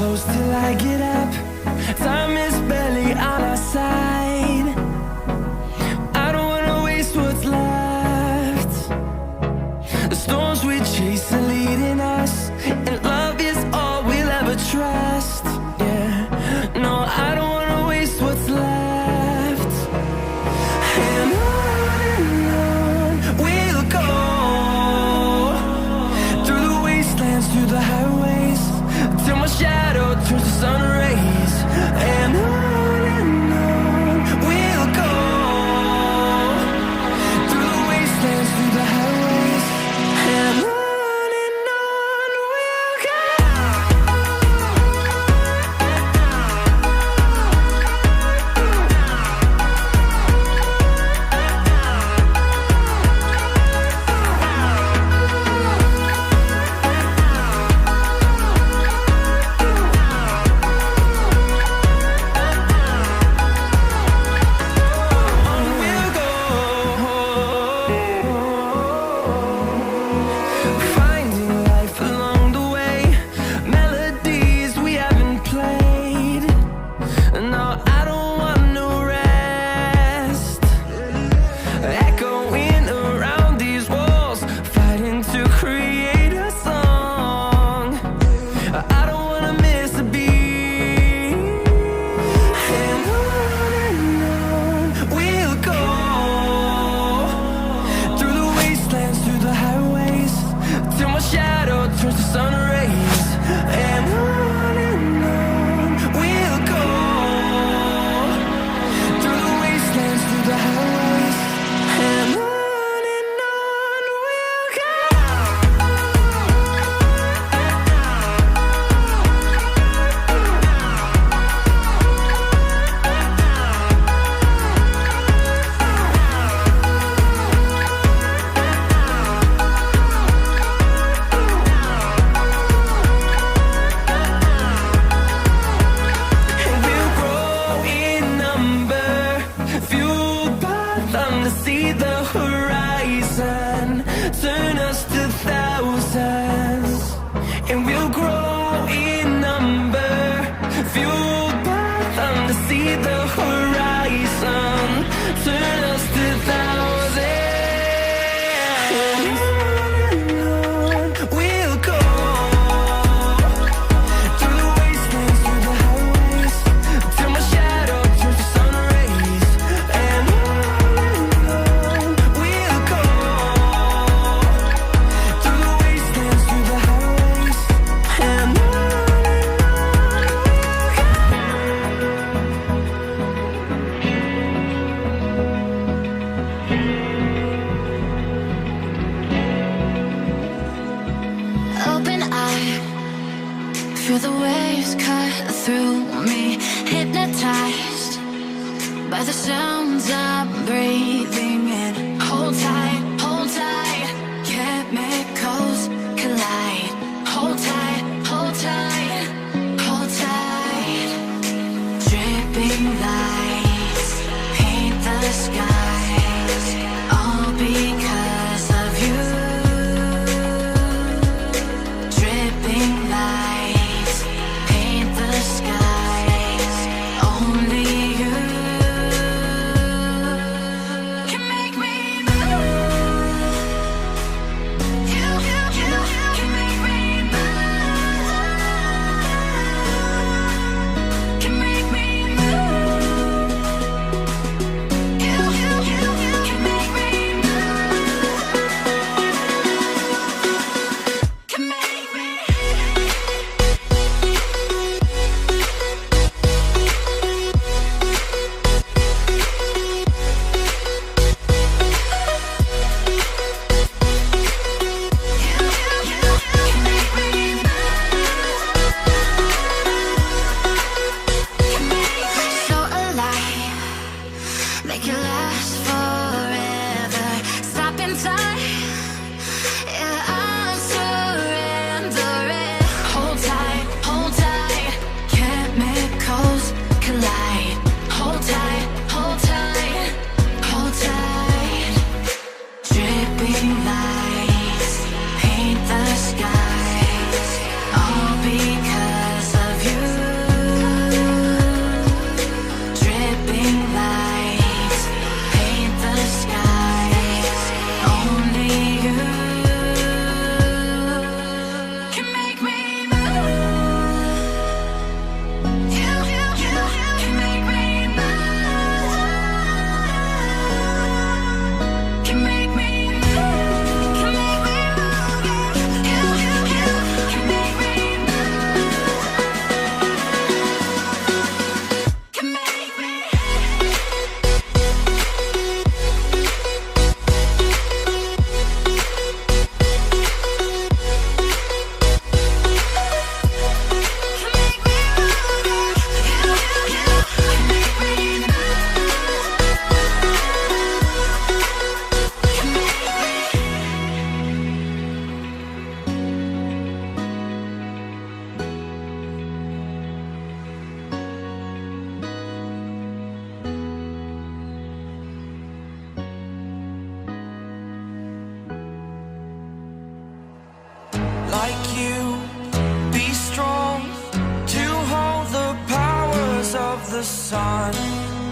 close till I get up. Time is barely on our side. I don't wanna waste what's left. The storms we chase are leading us, and love is all we'll ever trust. Yeah, no, I don't wanna waste what's left. And on we'll go, through the wastelands, through the highways, till my shadow turns to sun rays. And on we'll go, through the wastelands, through the highways, and on we'll go. Finding life along the way, melodies we haven't played. No, I don't want no rest. Echoing around these walls, fighting to create a song. I don't wanna miss a beat. And on we'll go, through the wastelands, through the highways, till my shadow turns to sun rays. And on we'll go, through the wastelands, through the highways, and on we'll go. And we'll grow in number, fueled by them to see the horizon, turn us to thousands. And we'll grow in number, fueled by them to see the horizon, turn us to thousands. And on we'll go, through the wastelands, through the highways, till my shadow turns to sun rays. And on we'll go, through the wastelands, through the highways, and on we'll go. Open eye, feel the waves cut through me, hypnotized by the sounds I'm breathing in. Hold tight, chemicals collide. Hold tight, hold tight, hold tight. Dripping lights paint the skies, all because of you. Dripping lights paint the skies, only you can make me move. You can make me move. Can make me move. You can make me move. Can make me. So alive, make it last forever. Stop in time, yeah, I'm surrendering. Hold tight, chemicals collide. Hold tight, hold tight, hold tight. Dripping lights paint the skies, all because of you. of the sun.